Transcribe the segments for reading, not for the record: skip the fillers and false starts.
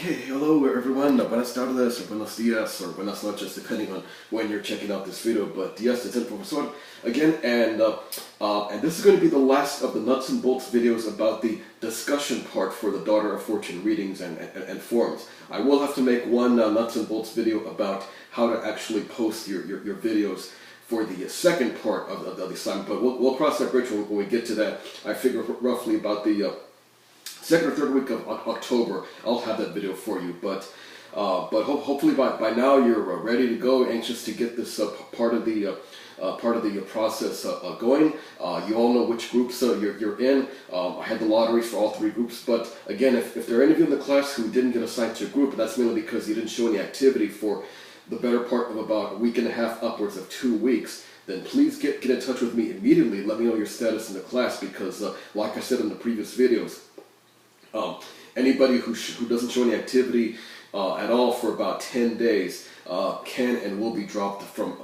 Okay, hello everyone, buenas tardes, or buenos dias, or buenas noches, depending on when you're checking out this video. But yes, it's Profesor again, and this is going to be the last of the nuts and bolts videos about the discussion part for the Daughter of Fortune readings and forums. I will have to make one nuts and bolts video about how to actually post your videos for the second part of the assignment, but we'll cross that bridge when we get to that. I figure roughly about the second or third week of October, I'll have that video for you. But hopefully by now you're ready to go, anxious to get this part of the process going. You all know which groups you're in. I had the lotteries for all three groups, but again, if there are any of you in the class who didn't get assigned to a group, that's mainly because you didn't show any activity for the better part of about a week and a half, upwards of 2 weeks, then please get in touch with me immediately. Let me know your status in the class, because like I said in the previous videos, anybody who doesn't show any activity at all for about 10 days can and will be dropped from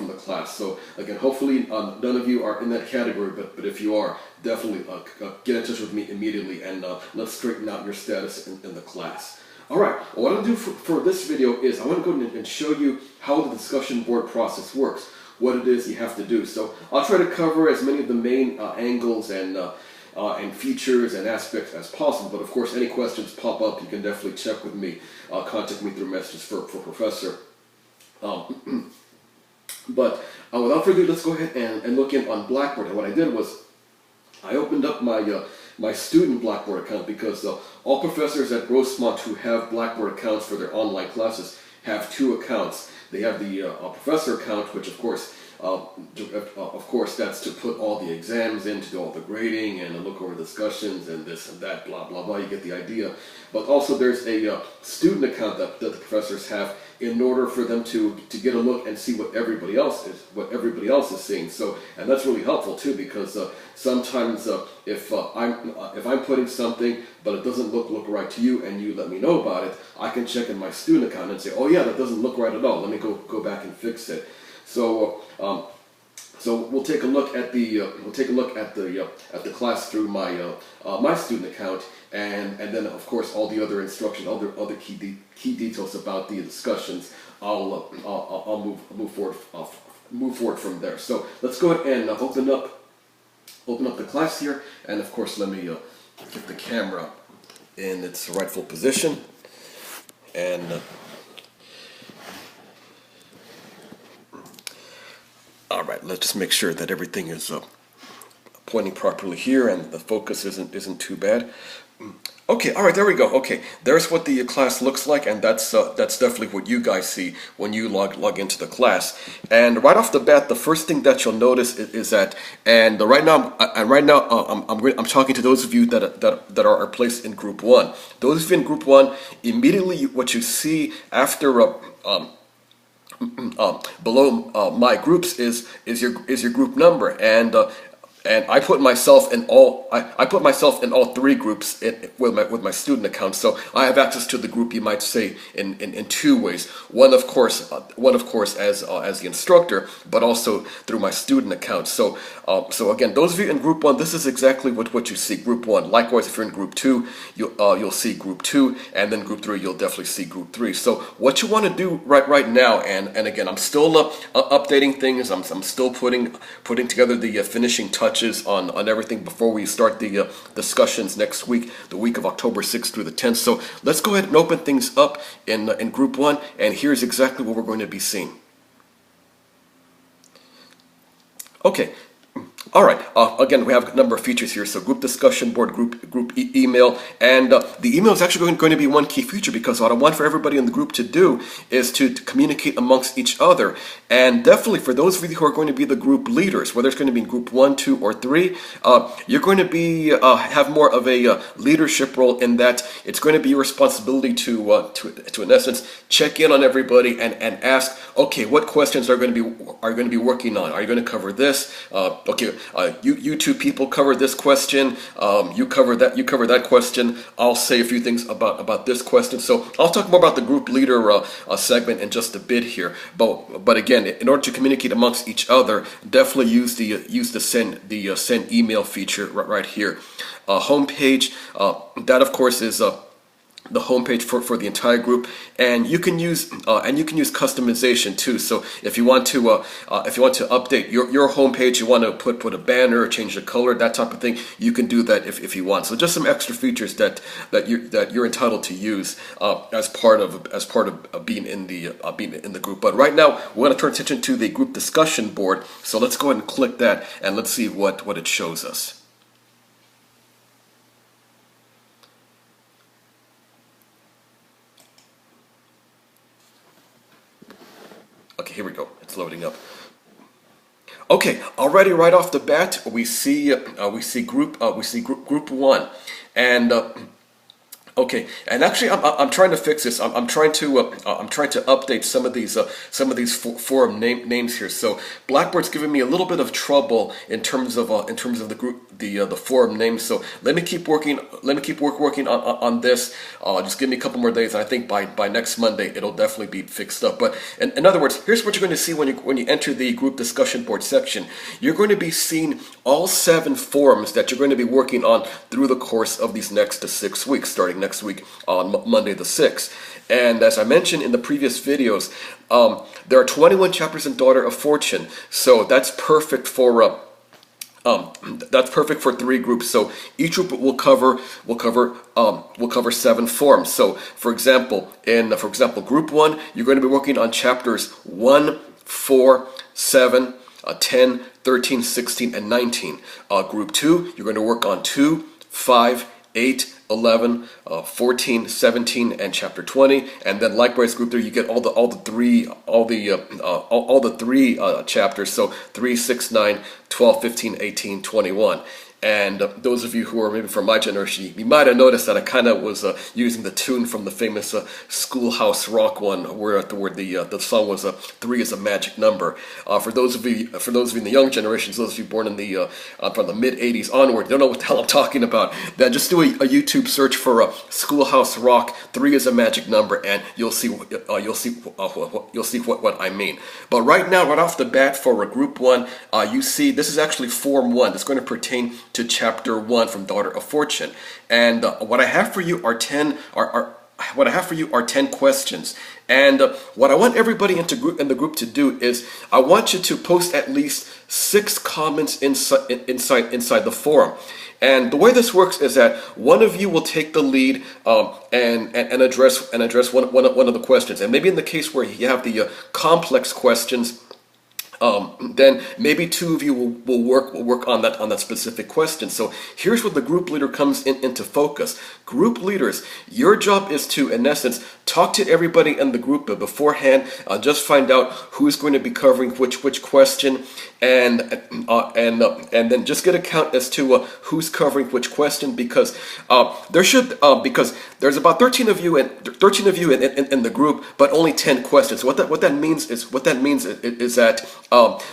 the class. So again, hopefully none of you are in that category, but if you are, definitely get in touch with me immediately, and let's straighten out your status in the class. Alright, what I'll do for this video is I want to go and show you how the discussion board process works, what it is you have to do. So I'll try to cover as many of the main angles and features and aspects as possible, but of course any questions pop up, you can definitely check with me, contact me through messages for Professor. But without further ado, let's go ahead and look in on Blackboard. And what I did was I opened up my student Blackboard account, because all professors at Grossmont who have Blackboard accounts for their online classes have two accounts. They have the Professor account, which of course that's to put all the exams in, to do all the grading and look over discussions and this and that, blah blah blah, you get the idea. But also there's a student account that the professors have in order for them to get a look and see what everybody else is seeing. So, and that's really helpful too, because sometimes if I'm putting something but it doesn't look right to you and you let me know about it, I can check in my student account and say, oh yeah, that doesn't look right at all, let me go back and fix it. So we'll take a look at the class through my my student account, and then of course all the other instructions, other key details about the discussions. I'll move forward from there. So let's go ahead and open up the class here, and of course let me get the camera in its rightful position, and alright, let's just make sure that everything is pointing properly here and the focus isn't too bad. Okay, alright, there we go. Okay, there's what the class looks like, and that's definitely what you guys see when you log into the class. And right off the bat, the first thing that you'll notice is that, and right now I'm talking to those of you that are placed in Group 1. Those of you in Group 1, immediately what you see after below my groups is your group number, and I put myself in all three groups with my student account. So I have access to the group, you might say, in two ways. One of course as the instructor, but also through my student account. So again, those of you in Group 1, this is exactly what you see, Group 1. Likewise, if you're in Group 2, you'll see Group 2, and then Group 3, you'll definitely see Group 3. So what you want to do right now, and again, I'm still updating things. I'm still putting together the finishing touches on everything before we start the discussions next week, the week of October 6th through the 10th. So let's go ahead and open things up in Group 1, and here's exactly what we're going to be seeing. Okay. Alright, again, we have a number of features here. So group discussion board, group email, and the email is actually going to be one key feature, because what I want for everybody in the group to do is to communicate amongst each other. And definitely for those of you who are going to be the group leaders, whether it's going to be in Group 1, 2, or 3, you're going to be have more of a leadership role, in that it's going to be your responsibility to in essence check in on everybody and ask, okay, what questions are going to be working on? Are you going to cover this? Okay, you two people cover this question. You cover that question. I'll say a few things about this question. So I'll talk more about the group leader segment in just a bit here. But again, in order to communicate amongst each other, definitely use the send email feature right here. Homepage. That of course is the homepage for the entire group, and you can use customization too. So if you want to update your homepage, you want to put a banner, change the color, that type of thing, you can do that if you want. So just some extra features that you're entitled to use as part of being in the group. But right now we're going to turn attention to the group discussion board. So let's go ahead and click that, and let's see what it shows us. Okay, here we go. It's loading up. Okay, already right off the bat, we see group one, and okay, and actually, I'm trying to fix this. I'm trying to update some of these forum names here. So Blackboard's giving me a little bit of trouble in terms of the group the forum names. So let me keep working. Working on this. Just give me a couple more days, and I think by next Monday it'll definitely be fixed up. But in other words, here's what you're going to see when you enter the group discussion board section. You're going to be seeing all 7 forums that you're going to be working on through the course of these next 6 weeks, starting next week on Monday the 6th. And as I mentioned in the previous videos, there are 21 chapters in Daughter of Fortune, so that's perfect for 3 groups. So each group will cover 7 forums. So for example, group 1, you're going to be working on chapters 1, 4, 7, 10, 13, 16, and 19. Group 2, you're going to work on 2, 5, 8, 11, 14, 17, and chapter 20. And then likewise, group 3, you get all the three chapters. So 3, 6, 9, 12, 15, 18, 21. And those of you who are maybe from my generation, you might have noticed that I kind of was using the tune from the famous Schoolhouse Rock one, where the song was 3 is a magic number. For those of you in the young generations, those of you born in the from the mid '80s onward, don't know what the hell I'm talking about. Then just do a YouTube search for Schoolhouse Rock 3 is a magic number, and you'll see what I mean. But right now, right off the bat, for group 1, you see this is actually form 1. It's going to pertain to chapter 1 from Daughter of Fortune, and what I have for you are 10 questions. And what I want everybody in the group to do is I want you to post at least 6 comments inside the forum. And the way this works is that one of you will take the lead and address one of the questions. And maybe in the case where you have the complex questions, then maybe 2 of you will work on that specific question. So here's where the group leader comes into focus. Group leaders, your job is to, in essence, talk to everybody in the group beforehand. Just find out who's going to be covering which question, and then just get a count as to who's covering which question, because because there's about 13 of you in the group, but only 10 questions. So what that means is that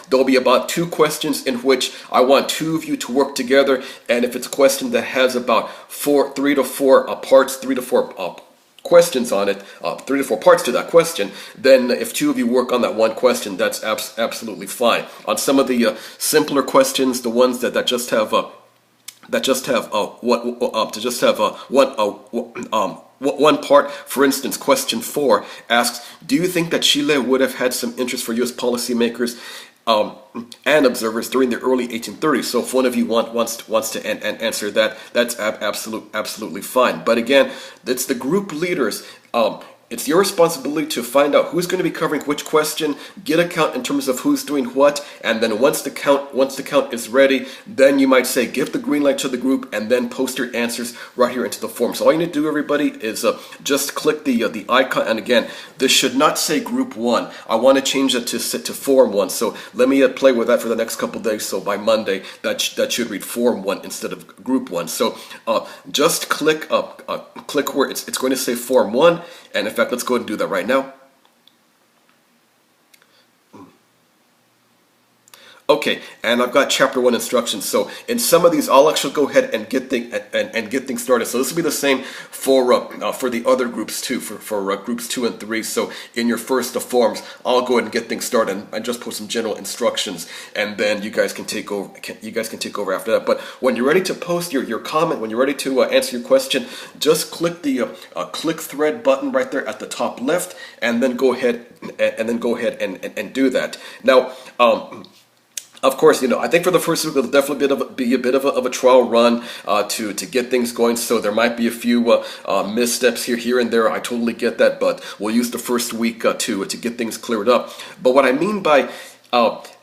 there'll be about 2 questions in which I want 2 of you to work together, and if it's a question that has about 3 to 4 parts, 3 to 4 questions on it, 3 to 4 parts to that question, then if 2 of you work on that one question, that's absolutely fine. On some of the simpler questions, the ones that just have one part, for instance, question 4 asks, do you think that Chile would have had some interest for U.S. policymakers and observers during the early 1830s? So if one of you wants to answer that, that's absolutely fine. But again, it's the group leaders. It's your responsibility to find out who's going to be covering which question, get a count in terms of who's doing what, and then once the count is ready, then you might say give the green light to the group, and then post your answers right here into the form. So all you need to do, everybody, is just click the icon. And again, this should not say group 1. I want to change it to form 1. So let me play with that for the next couple days. So by Monday, that should read form 1 instead of group 1. So just click where it's going to say form 1. And in fact, let's go ahead and do that right now. Okay. Okay, and I've got chapter 1 instructions. So in some of these, I'll actually go ahead and get things started. So this will be the same for the other groups too, for groups 2 and 3. So in your first forms, I'll go ahead and get things started and just put some general instructions, and then you guys can take over. You guys can take over after that. But when you're ready to post your comment, when you're ready to answer your question, just click the click thread button right there at the top left, and then go ahead and do that. Now, of course, I think for the first week it'll definitely be a bit of a trial run to get things going. So there might be a few missteps here and there. I totally get that, but we'll use the first week to get things cleared up. But what I mean by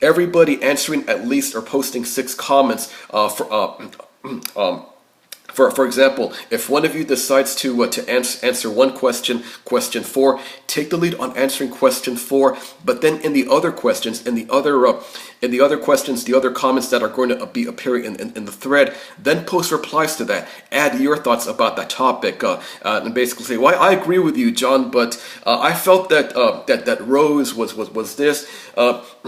everybody answering at least or posting 6 comments for example, if one of you decides to answer one question 4, take the lead on answering question 4. But then in the other questions, in the other questions, the other comments that are going to be appearing in the thread, then post replies to that. Add your thoughts about that topic, and basically say, "Well, I agree with you, John, but I felt that Rose was this.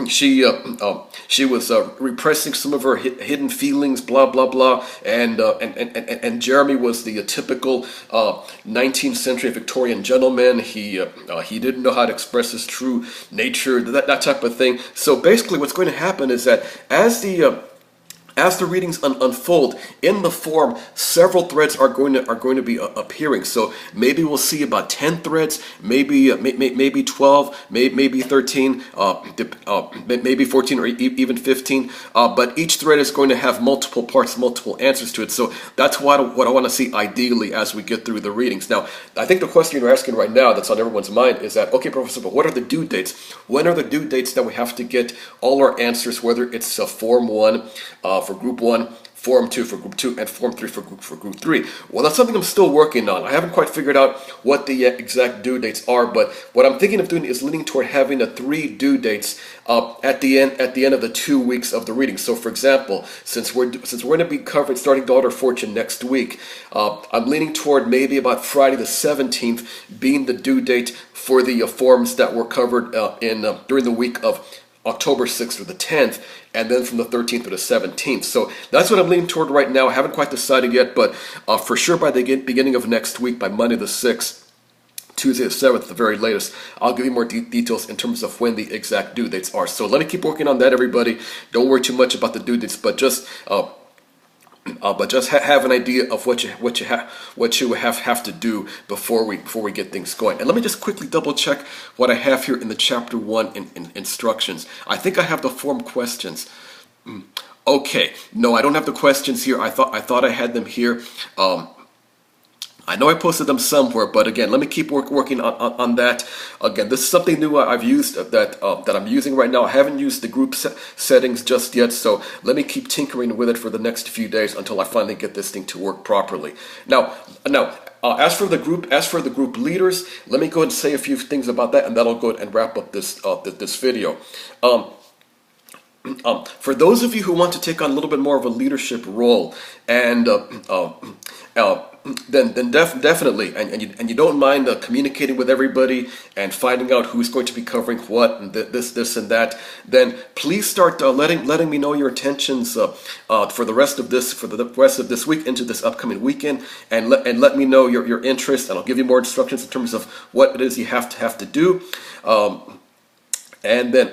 She was repressing some of her hidden feelings, blah blah blah, and Jeremy was the typical 19th century Victorian gentleman. He didn't know how to express his true nature, that type of thing." So basically, what's going to happen is that as the readings unfold in the forum, several threads are going to be appearing. So maybe we'll see about 10 threads, maybe 12, maybe 13, maybe 14 or even 15. But each thread is going to have multiple parts, multiple answers to it. So that's what I want to see ideally as we get through the readings. Now, I think the question you're asking right now that's on everyone's mind is that, okay, Professor, but what are the due dates? When are the due dates that we have to get all our answers, whether it's Form 1, for Group 1, Form 2 for Group 2, and Form 3 for Group 3. Well, that's something I'm still working on. I haven't quite figured out what the exact due dates are, but what I'm thinking of doing is leaning toward having 3 due dates at the end of the 2 weeks of the reading. So, for example, since we're going to be covering starting Daughter Fortune next week, I'm leaning toward maybe about Friday the 17th being the due date for the forms that were covered during the week of October 6th or the 10th, and then from the 13th to the 17th. So that's what I'm leaning toward right now. I haven't quite decided yet, but for sure by the beginning of next week, by Monday the 6th, Tuesday the 7th at the very latest, I'll give you more details in terms of when the exact due dates are. So let me keep working on that, everybody. Don't worry too much about the due dates, but just have an idea of what you have to do before we get things going. And let me just quickly double check what I have here in the chapter 1 in instructions. I think I have the form questions. Okay, no, I don't have the questions here. I thought I had them here. I know I posted them somewhere, but again, let me keep working on that. Again, this is something new I've used that I'm using right now. I haven't used the group settings just yet, so let me keep tinkering with it for the next few days until I finally get this thing to work properly. Now, as for the group leaders, let me go ahead and say a few things about that, and that'll go ahead and wrap up this video. For those of you who want to take on a little bit more of a leadership role, and then definitely, and you don't mind communicating with everybody and finding out who's going to be covering what and this and that, then please start letting me know your intentions for the rest of this week into this upcoming weekend, and let me know your interest, and I'll give you more instructions in terms of what it is you have to do. And then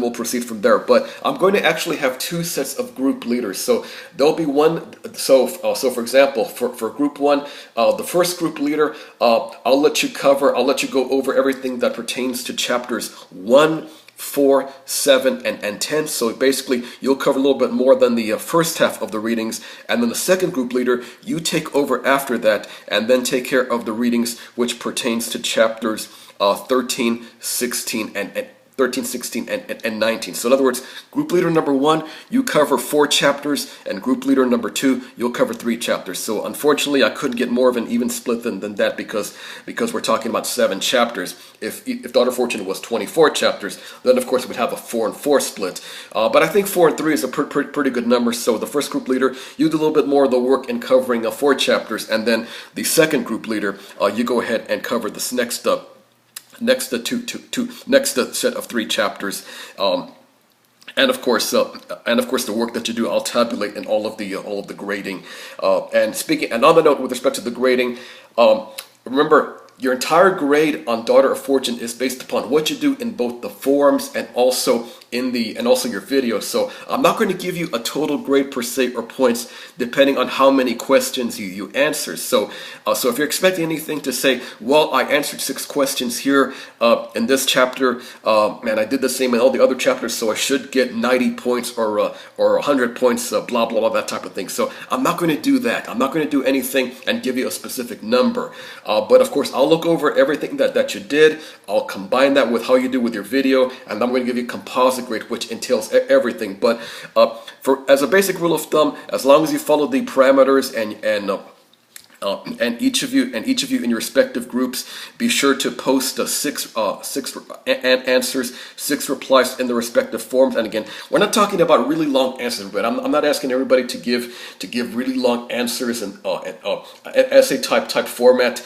we'll proceed from there. But I'm going to actually have 2 sets of group leaders. So there'll be one. So for example, for group 1, the first group leader, I'll let you go over everything that pertains to chapters 1, 4, 7, and 10. So basically, you'll cover a little bit more than the first half of the readings. And then the second group leader, you take over after that, and then take care of the readings which pertains to chapters 13, 16, and 19. So in other words, group leader number 1, you cover 4 chapters, and group leader number 2, you'll cover 3 chapters. So unfortunately, I couldn't get more of an even split than that because we're talking about 7 chapters. If Daughter Fortune was 24 chapters, then of course we'd have a 4 and 4 split. But I think 4 and 3 is a pretty good number. So the first group leader, you do a little bit more of the work in covering 4 chapters, and then the second group leader, you go ahead and cover this next set of 3 chapters. and of course, the work that you do, I'll tabulate in all of the grading. And on the note with respect to the grading, remember your entire grade on Daughter of Fortune is based upon what you do in both the forums and also your videos. So I'm not going to give you a total grade per se or points depending on how many questions you answer. So if you're expecting anything to say, well, I answered 6 questions here in this chapter, and I did the same in all the other chapters, so I should get 90 points or 100 points, blah blah blah, that type of thing. So I'm not going to do that. I'm not going to do anything and give you a specific number. But of course, I'll look over everything that you did. I'll combine that with how you do with your video, and I'm going to give you composite grade, which entails everything. But as a basic rule of thumb, as long as you follow the parameters and each of you in your respective groups, be sure to post six answers, 6 replies in the respective forms. And again, we're not talking about really long answers, but I'm not asking everybody to give really long answers and essay type format.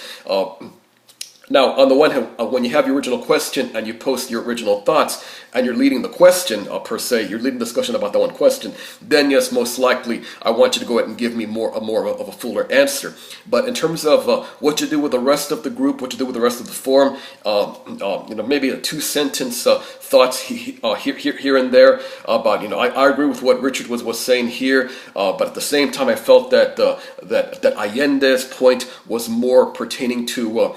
Now, on the one hand, when you have your original question and you post your original thoughts and you're leading the question per se, you're leading the discussion about that one question, then yes, most likely I want you to go ahead and give me more of a fuller answer. But in terms of what you do with the rest of the group, what you do with the rest of the forum, maybe a 2-sentence thoughts here and there about, I agree with what Richard was saying here, but at the same time I felt that Allende's point was more pertaining to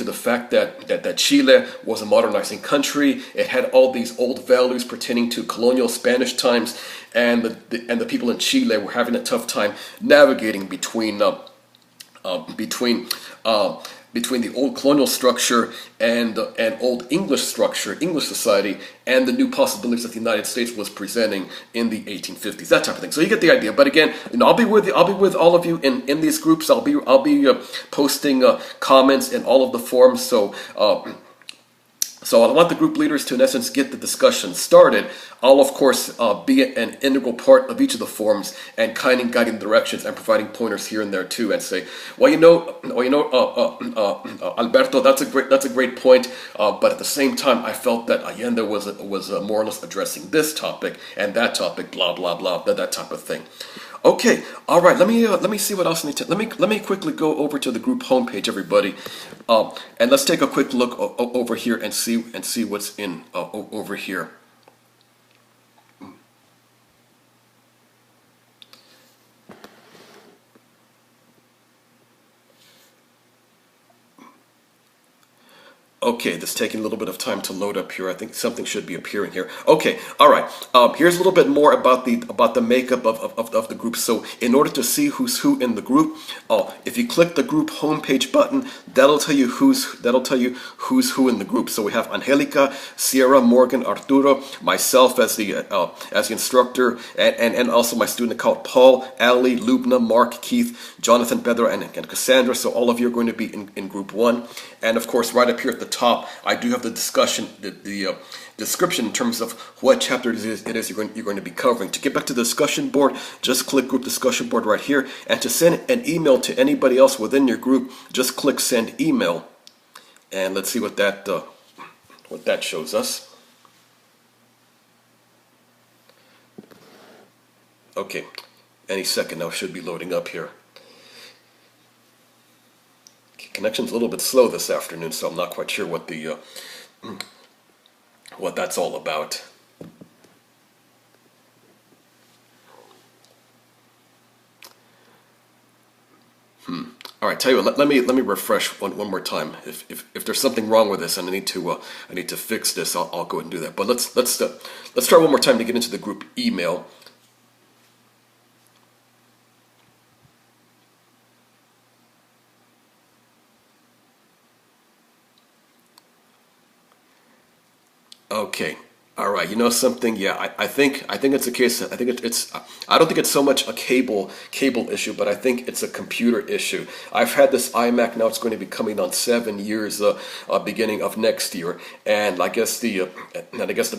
the fact that Chile was a modernizing country. It had all these old values pertaining to colonial Spanish times, and the people in Chile were having a tough time navigating between the old colonial structure and old English structure, English society, and the new possibilities that the United States was presenting in the 1850s, that type of thing. So you get the idea. But again, I'll be with all of you in these groups. I'll be posting comments in all of the forums. So I want the group leaders to, in essence, get the discussion started. I'll, of course, be an integral part of each of the forums and kind of guiding directions and providing pointers here and there too, and say, Alberto, that's a great point. But at the same time, I felt that Allende was more or less addressing this topic and that topic, blah blah blah, that type of thing. Okay, all right. Let me see what else I need to. Let me quickly go over to the group homepage, everybody, and let's take a quick look over here and see what's in over here. Okay, this is taking a little bit of time to load up here. I think something should be appearing here. Okay, all right. Here's a little bit more about the makeup of the group. So in order to see who's who in the group, if you click the group homepage button, that'll tell you who's who in the group. So we have Angelica, Sierra, Morgan, Arturo, myself as the instructor, and also my student account, Paul, Ali, Lubna, Mark, Keith, Jonathan, Pedro, and Cassandra. So all of you are going to be in group 1. And of course, right up here at the top, I do have the discussion, the description in terms of what chapter it is you're going to be covering. To get back to the discussion board, just click group discussion board right here. And to send an email to anybody else within your group, just click send email. And let's see what that shows us. Okay, any second now, should be loading up here. Connection's a little bit slow this afternoon, so I'm not quite sure what that's all about. All right, tell you what, let me refresh one more time. If there's something wrong with this and I need to fix this, I'll go ahead and do that. But let's try one more time to get into the group email. Okay. All right. You know something? Yeah, I think it's a case. I think it's. I don't think it's so much a cable issue, but I think it's a computer issue. I've had this iMac now. It's going to be coming on 7 years, beginning of next year, and I guess the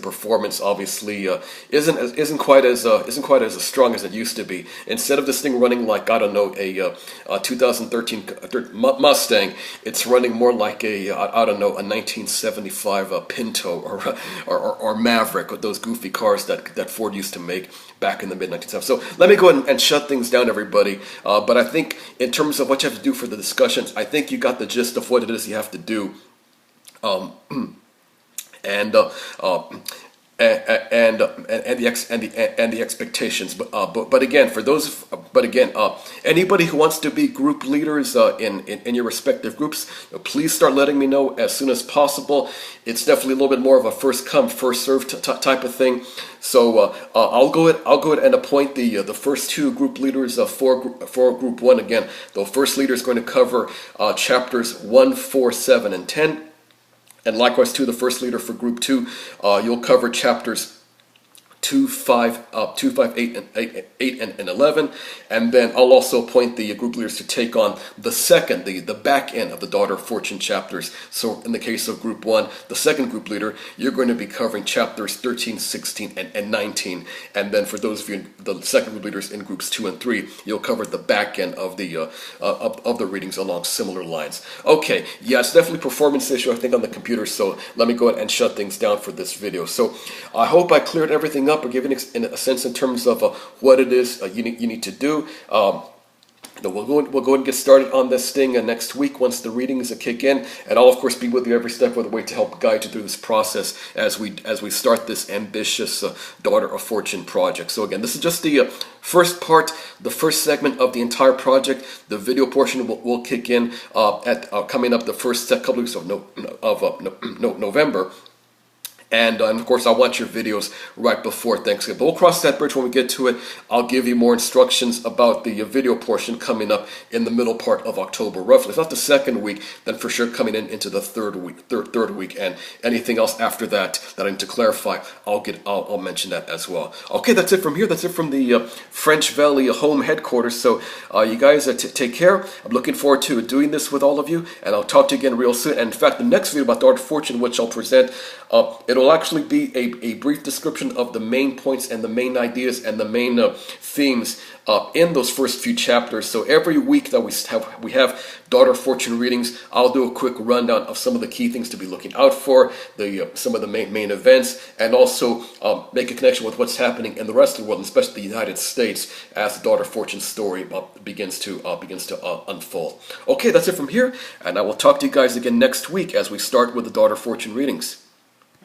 performance obviously isn't quite as strong as it used to be. Instead of this thing running like, I don't know, a 2013 Mustang, it's running more like a 1975 Pinto or Maverick, with those goofy cars that Ford used to make back in the mid-1970s. So let me go ahead and shut things down, everybody. But I think in terms of what you have to do for the discussions, I think you got the gist of what it is you have to do. And the expectations, but again, anybody who wants to be group leaders in your respective groups, please start letting me know as soon as possible. It's definitely a little bit more of a first come first served type of thing. So I'll go ahead and appoint the first two group leaders for group 1. Again, the first leader is going to cover chapters 1, 4, 7, and 10. And likewise, too, the first leader for Group 2, you'll cover chapters 2, 5, 8, and 11. And then I'll also appoint the group leaders to take on the second, the back end of the Daughter of Fortune chapters. So in the case of Group 1, the second group leader, you're going to be covering chapters 13, 16, and 19. And then for those of you, the second group leaders in Groups 2 and 3, you'll cover the back end of the readings along similar lines. Okay, yeah, it's definitely a performance issue, I think, on the computer. So let me go ahead and shut things down for this video. So I hope I cleared everything up, or given a sense in terms of what it is you need to do. We'll go ahead and get started on this thing next week once the readings kick in, and I'll of course be with you every step of the way to help guide you through this process as we start this ambitious Daughter of Fortune project. So again, this is just the first part, the first segment of the entire project. The video portion will kick in coming up the first couple weeks of November. And of course, I want your videos right before Thanksgiving. But we'll cross that bridge when we get to it. I'll give you more instructions about the video portion coming up in the middle part of October, roughly. If not the second week, then for sure coming into the third week. And anything else after that I need to clarify, I'll mention that as well. Okay, that's it from here. That's it from the French Valley home headquarters. So you guys take care. I'm looking forward to doing this with all of you, and I'll talk to you again real soon. And in fact, the next video about Daughter of Fortune, which I'll present, it'll actually be a brief description of the main points and the main ideas and the main themes in those first few chapters. So every week that we have Daughter of Fortune readings, I'll do a quick rundown of some of the key things to be looking out for, some of the main events, and also make a connection with what's happening in the rest of the world, and especially the United States, as the Daughter of Fortune story begins to unfold. Okay, that's it from here, and I will talk to you guys again next week as we start with the Daughter of Fortune readings.